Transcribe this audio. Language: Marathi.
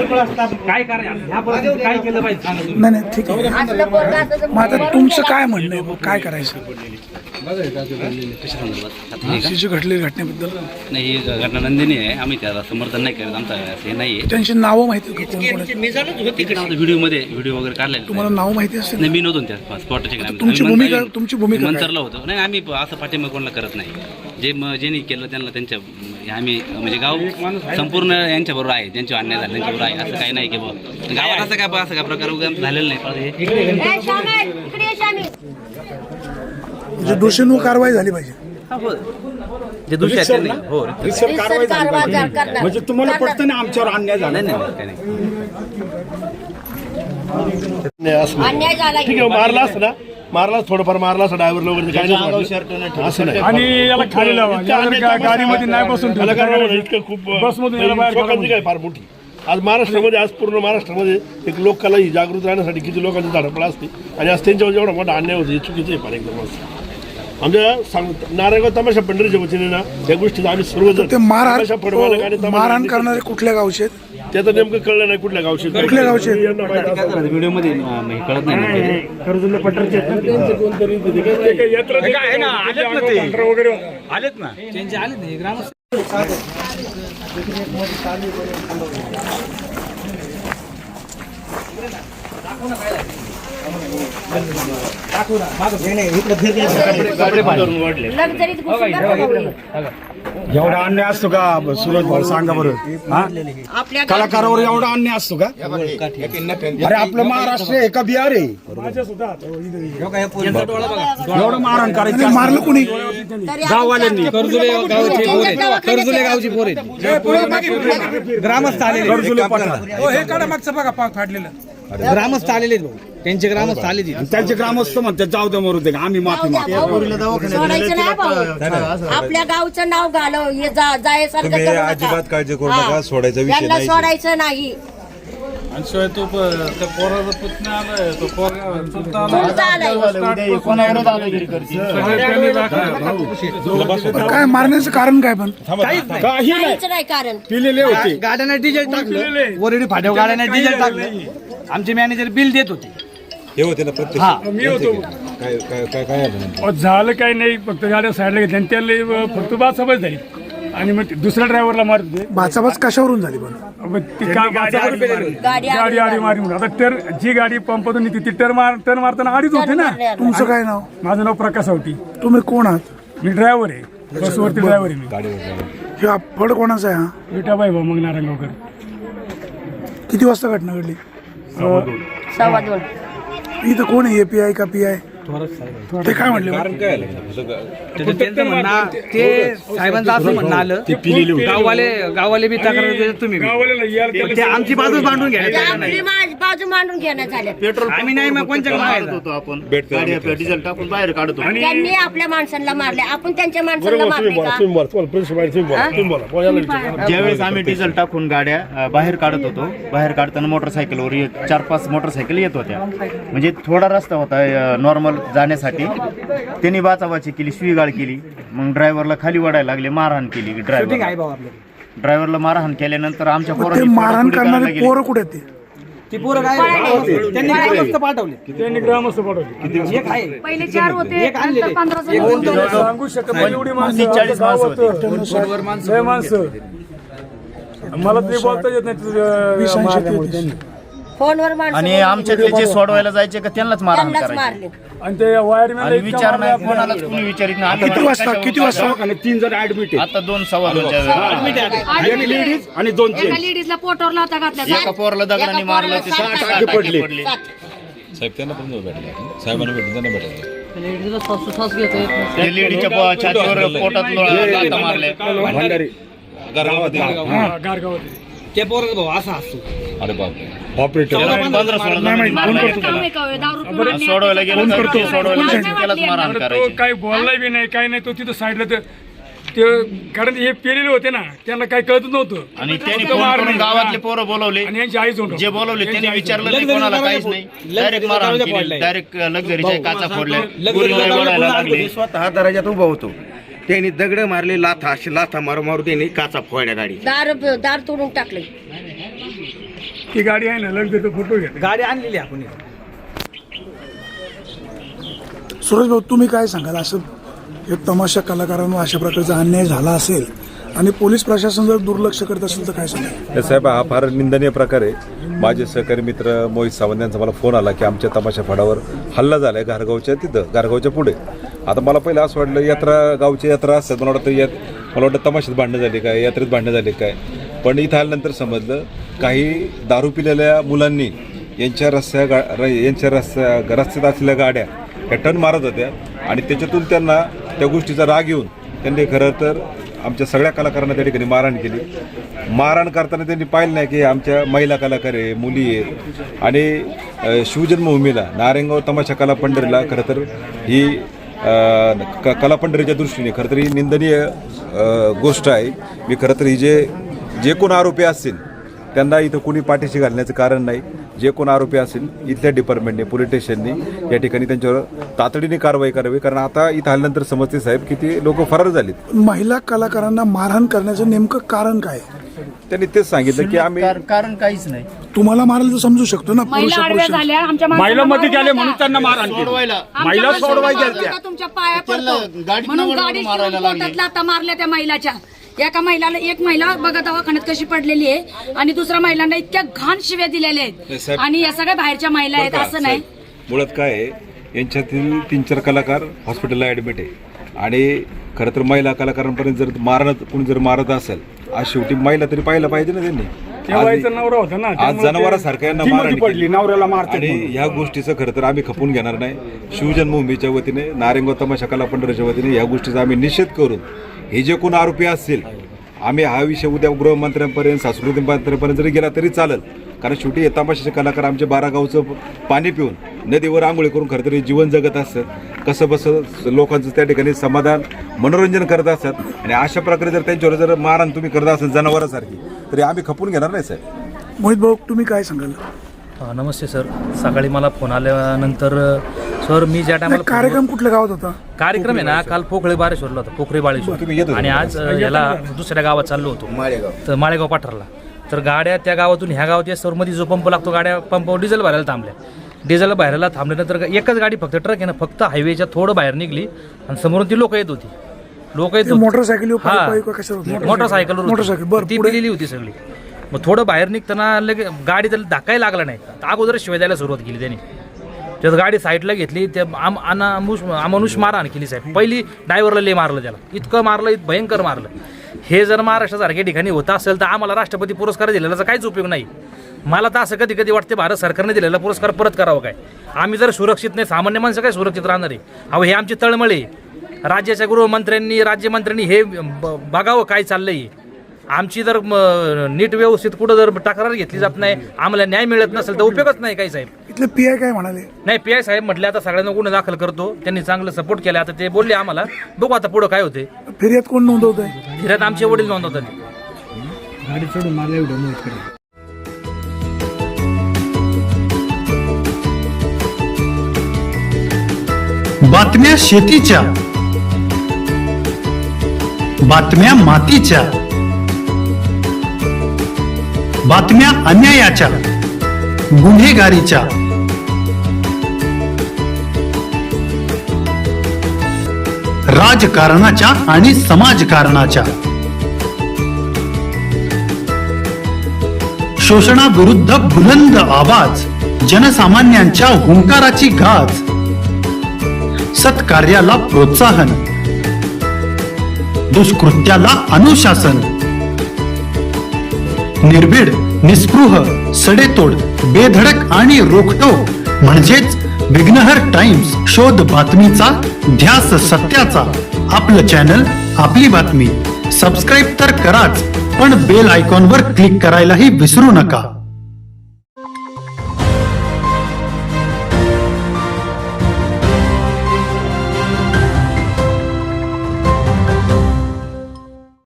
काय करायचं ह्या परिस्थितीत काय केलं पाहिजे सांगा तुम्ही. नाही नाही ठीक आहे. मग आता तुमचं काय म्हणणं आहे? काय करायचं सीची घडलेली घटनेबद्दल? नाही ही घटना नंदिनी आहे. आम्ही त्याला समर्थन नाही करत. आमचं हे नाही आहे. त्यांची नावं माहिती आहे का? कोण कोण आहेत? व्हिडिओ वगैरे काढले. तुम्हाला नाव माहिती असेल? नाही मी नव्हतो त्या स्पॉटचे. तुमची भूमिका काय? मंतरला होतो. नाही आम्ही असं पाठिंबा कोणाला करत नाही. ज्यांनी केलं त्यांना त्यांच्या आम्ही म्हणजे गाव संपूर्ण यांच्याबरोबर आहे. ज्यांचे अन्याय झाले त्यांच्याबरोबर आहे. असं काही नाही की बाबा गावात असं काय प्रकार वगैरे झालेला नाही. म्हणजे दोषींवर कारवाई झाली पाहिजे. जे दोषी आहेत त्यांनी हो म्हणजे तुम्हाला पटतं ना आमच्यावर अन्याय झाला? नाही अन्याय झाला. ठीक आहे, मारला असतं ना, मारला थोडंफार मारला असं ड्रायव्हरला वगैरे काय नाही असं नाही. आणि याला खाली लावा, गाडीमध्ये नाही बसून इतकं खूप लोकांची काय फार मोठी. आज महाराष्ट्रामध्ये, आज पूर्ण महाराष्ट्रामध्ये एक लोकांना ही जागृत राहण्यासाठी किती लोकांची धडपड असते आणि आज त्यांच्यावर जेवढा मोठा अन्याय होतो हे चुकीचं आहे फार एकदम. आमच्या नारायणगाव तमाशा पंढरीच्या वतीने ना त्या गोष्टीचा आम्ही सर्वजण मारहाण करणारे कुठल्या गावचे आहेत? ते तर नेमकं कळलं नाही कुठल्या गावचे व्हिडिओमध्ये कळत नाही. आलेत ना त्यांचे आलेत नाही ग्रामस्थ एवढा अन्याय असतो का सुरज भाऊ सांगा बरं? कलाकारावर एवढा अन्याय असतो का? अरे आपलं महाराष्ट्र आहे का बिहार आहे? एवढं मारहाण करायचं. मारलं कोणी? गाववाल्यांनी. कर्जुले गावची पोरे ग्रामस्थ आलेले. हे काढा मागचं बघा फाडलेलं. ग्रामस्थ आलेले भाऊ, त्यांचे ग्रामस्थ आले. त्यांचे ग्रामस्थ म्हणतात जाऊ दे मरू दे, आम्ही माफी मागतो. सोडायचं नाही भाऊ. आपल्या गावचं नाव घालव हे जायसारखं करू नका. अजिबात काळजी करू नका, सोडायचा विषय त्यांना नाही. सोडायचं नाही. आणि शिवाय तो त्या पोराचा पुतण्या आलाय, तो तुमचा आलाय. काय मारण्याचं कारण काय? पण काही काहीच नाही कारण. पिलेले होते. गाड्यांना डिझेल टाकलं, वरडी फाट्यावर गाड्यांना डिझेल टाकलं. आमचे मॅनेजर बिल देत होते. हे होते ना प्रत्यक्ष. मी होतो. काय काय काय काय आहे? झालं काही नाही, फक्त गाड्या साईडला घेतल्या आणि त्याला फक्त बाचाबाच झाली. आणि मग दुसऱ्या ड्रायव्हरला मारत होते. बाचाबाच कशावरून झाली? पण गाडी आडी मारी म्हणून. आता तर जी गाडी पंपातून निघते ती टर्न मारताना आडीच होते ना. तुमचं काय नाव? माझं नाव प्रकाश होती. तुम्ही कोण आहात? मी ड्रायव्हर आहे, बसवरती ड्रायव्हर आहे मी. हे फड कोणाचा आहे? हा विठाबाई भाऊ मग नारायणगावकर. किती वाजता घटना घडली? 2:15. इथं कोण आहे? API का PI? ते काय म्हणले? त्यांचं म्हणणं ते साहेबांचं असं म्हणणं आलं, गाववाले बी तक्रार देतात तुम्ही. ते आमची बाजूच मांडून घ्या. आपली बाजू मांडून घेण्यात आल्या. आम्ही नाही मग कोणत्या होतो आपण डिझेल टाकून बाहेर काढतो. त्यांनी आपल्या माणसांना मारले, आपण त्यांच्या माणसांना मारले का? ज्यावेळेस आम्ही डिझेल टाकून गाड्या बाहेर काढत होतो, बाहेर काढताना मोटरसायकलवर 4-5 मोटरसायकल येत होत्या. म्हणजे थोडा रस्ता होता नॉर्मल जाण्यासाठी. त्यांनी बाचाबाची केली, शिवीगाळ केली. मग ड्रायव्हरला खाली वडायला लागले, मारहाण केली. ड्रायव्हरला मारहाण केल्यानंतर आमच्या पोरांनी मारहाण करणारे पोरं कुठे आहेत? ती पोरं काय त्यांनी ग्रामस्थ पाठवले. एक आहे. पहिले 4 होते, एक आणलेले. नंतर 15 जण. सांगू शकत नाही एवढी माणसं. 40 माणसं लय माणसं. मला ते बोलता येत नाही. फोनवर माणसं आणि बोलली. आमच्यातले जे सोडवायला जायचे का त्यांनाच मारहाण त्यांनाच करायची. मारले. आणि ते वायरमॅन आणि विचार नाही, कोणालाच कोणी विचारित नाही. किती वाजता? किती वाजता? आणि 3 जण ऍडमिट आहे. आता 2-2:15 एक लेडीज आणि 2 एका लेडीजला पोटावर लाथा घातला. एका पोराला दगडाने मारलं, ते 6 टाके पडले. साहेब त्यांना पण भेटले, साहेबांना भेटून त्यांना भेटले. त्या लेडीच्या छातीवर पोटात लाथा मारले. भंडारी गारगावात. ते पोरं भाऊ असा असतो. अरे बापरे. 15-16 सोडवायला गेलं तर ते सोडवायला त्यालाच मारहाण करायची. काही बोललाय बी नाही, काही नाही. तो तिथं साईडला ते कारण हे पेलेले होते ना, त्यांना काही कळत नव्हतं. आणि त्यांनी फोन करून गावातले पोरं बोलवले. आणि यांची आई जोड जे बोलवले त्यांनी विचारलं नाही कोणाला, काहीच नाही. डायरेक्ट मारहाण केली. डायरेक्ट लक्झरीच्या काचा फोडल्या. मी स्वतः दराजात उभा होतो. त्यांनी दगड मारले, लाथा मारू त्यांनी काचा फोडल्या गाडी. दार तोडून टाकले. ती गाडी आहे ना लगेच फोटो घ्या. गाडी आणलेली आहे आपण. सुरेश भाऊ तुम्ही काय सांगाल, असं हे तमाशा कलाकारांवर अशा प्रकारचा अन्याय झाला असेल आणि पोलीस प्रशासन जर दुर्लक्ष करत असेल तर काय सांगाल? साहेब हा फार निंदनीय प्रकार आहे. माझे सहकारी मित्र मोहित सावंत यांचा मला फोन आला की आमच्या तमाशा फडावर हल्ला झालाय घारगावच्या तिथं, घारगावच्या पुढे. आता मला पहिलं असं वाटलं यात्रा गावची यात्रा असतात, मला वाटतं तमाशात भांडणं झाली काय, यात्रेत भांडणं झाली काय. पण इथं आल्यानंतर समजलं काही दारू पिलेल्या मुलांनी यांच्या रस्त्यात असलेल्या गाड्या ह्या टर्न मारत होत्या आणि त्याच्यातून त्यांना त्या गोष्टीचा राग येऊन त्यांनी खरं तर आमच्या सगळ्या कलाकारांना त्या ठिकाणी मारहाण केली. मारहाण करताना त्यांनी पाहिलं नाही की आमच्या महिला कलाकार आहे, मुली आहेत. आणि शिवजन्मभूमीला नारायणगाव तमाशा कला पंढरीला खरं तर ही कला पंढरीच्या दृष्टीने खरं तर ही निंदनीय गोष्ट आहे. मी खरं तर ही जे कोण आरोपी असतील त्यांना इथं कोणी पाठीशी घालण्याचं कारण नाही. जे कोण आरोपी असेल इथल्या डिपार्टमेंटने, पोलीस स्टेशनने या ठिकाणी त्यांच्यावर तातडीने कारवाई करावी. कारण आता इथं आल्यानंतर समजते साहेब की ती लोक फरार झालीत. महिला कलाकारांना मारहाण करण्याचं नेमकं कारण काय? त्यांनी तेच सांगितलं की आम्ही कारण काहीच नाही. तुम्हाला मारायला तर समजू शकतो ना, महिला आडव्या झाल्या, आमच्या महिला मध्ये गेले म्हणून त्यांना मारहाण केली. महिला सोडवायच्या तुमच्या पाया पडतो म्हणून गाडी पोटातला आता मारल्या त्या महिलाच्या. एका महिलाला एक महिला बघा दवाखान्यात कशी पडलेली आहे आणि दुसऱ्या महिलांना इतक्या घाण शिव्या दिलेल्या आहेत आणि या सगळ्या बाहेरच्या महिला आहेत. असं नाही, मुळात काय आहे यांच्यातील 3-4 कलाकार हॉस्पिटलला ॲडमिट आहे आणि खरं तर महिला कलाकारांपर्यंत जर कोणी जर मारत असेल आज शेवटी महिला तरी पाहिलं पाहिजे ना त्यांनी. नवरा होता ना, आज जनावरासारखं यांना मारहाण पडली, नवऱ्याला मारते. आणि ह्या गोष्टीचं खरं तर आम्ही खपून घेणार नाही. शिवजन्मभूमीच्या वतीने, नारायणगाव तमाशा कला पंढरीच्या वतीने ह्या गोष्टीचा आम्ही निषेध करून हे जे कोण आरोपी असतील आम्ही हा विषय उद्या गृहमंत्र्यांपर्यंत, सांस्कृतिक मंत्र्यांपर्यंत जरी गेला तरी चालेल. कारण शेवटी हे तमाशाचे कलाकार आमच्या 12 गावचं पाणी पिऊन नदीवर आंघोळी करून खरं तरी जीवन जगत असतात. कसं बसं लोकांचं त्या ठिकाणी समाधान, मनोरंजन करत असतात आणि अशा प्रकारे जर त्यांच्यावर जर मारहाण तुम्ही करत असाल जनावरांसारखी तरी आम्ही खपून घेणार नाही साहेब. मोहित भाऊ तुम्ही काय सांगाल? नमस्ते सर. सकाळी मला फोन आल्यानंतर सर मी ज्या टायमाला कार्यक्रम कुठल्या गावात होता? कार्यक्रम आहे ना काल पोखळे बारेश्वरला होता, पोखरे बाळेश्वर. आणि आज याला दुसऱ्या गावात चाललो होतो, तर माळेगाव पाठरला. तर गाड्या त्या गावातून ह्या गावात या मध्ये जो पंप लागतो गाड्या पंपावर डिझेल भरायला थांबल्या. डिझेल भरायला थांबल्यानंतर एकच गाडी फक्त ट्रक आहे ना फक्त हायवेच्या थोडं बाहेर निघली आणि समोरून ती लोक येत होती. मोटरसायकलवर ती पिलेली होती सगळी. मग थोडं बाहेर निघताना लगे गाडी त्याला धक्काही लागला नाही, अगोदर शिवाय द्यायला सुरुवात केली त्यांनी. त्यात गाडी साईडला घेतली, त्या अमानुष मारहाण केली साहेब. पहिली ड्रायव्हरला लय मारलं, त्याला इतकं मारलं, भयंकर मारलं. हे जर महाराष्ट्रासारख्या ठिकाणी होत असेल तर आम्हाला राष्ट्रपती पुरस्कार दिलेला काहीच उपयोग नाही. मला तर असं कधी कधी वाटते भारत सरकारने दिलेला पुरस्कार परत करावं काय. आम्ही जर सुरक्षित नाही, सामान्य माणसं काय सुरक्षित राहणार आहे? अहो हे आमची तळमळे. राज्याच्या गृहमंत्र्यांनी, राज्यमंत्र्यांनी हे बघावं काय चाललंय. आमची जर नीट व्यवस्थित कुठं जर तक्रार घेतली जात नाही, आम्हाला न्याय मिळत नसेल तर उपयोगच नाही काही साहेब. इथले पीआय काय म्हणाले? नाही, पीआय साहेब म्हटले आता सगळ्यांना गुन्हा दाखल करतो. त्यांनी चांगलं सपोर्ट केला. आता ते बोलले आम्हाला, बघू आता पुढं काय होते. फिर्याद कोण नोंदवत आहे? फिर्याद आमचे वडील नोंदवतात. गाडी चढून मारल्या एवढं बातम्या शेतीच्या, बातम्या मातीच्या, बातम्या अन्यायाच्या, गुन्हेगारीच्या, राजकारणाच्या आणि समाजकारणाच्या, शोषणाविरुद्ध बुलंद आवाज, जनसामान्यांच्या हुंकाराची गाज, सत्कार्याला प्रोत्साहन, दुष्कृत्याला अनुशासन, निर्भीड, निस्पृह, सडेतोड, बेधडक आणि रोखटोक म्हणजेच विघ्नहर टाइम्स. शोध बातमीचा, ध्यास सत्याचा. आपलं चॅनल, आपली बातमी. सबस्क्राईब तर कराच, पण बेल आयकॉनवर क्लिक करायलाही विसरू नका.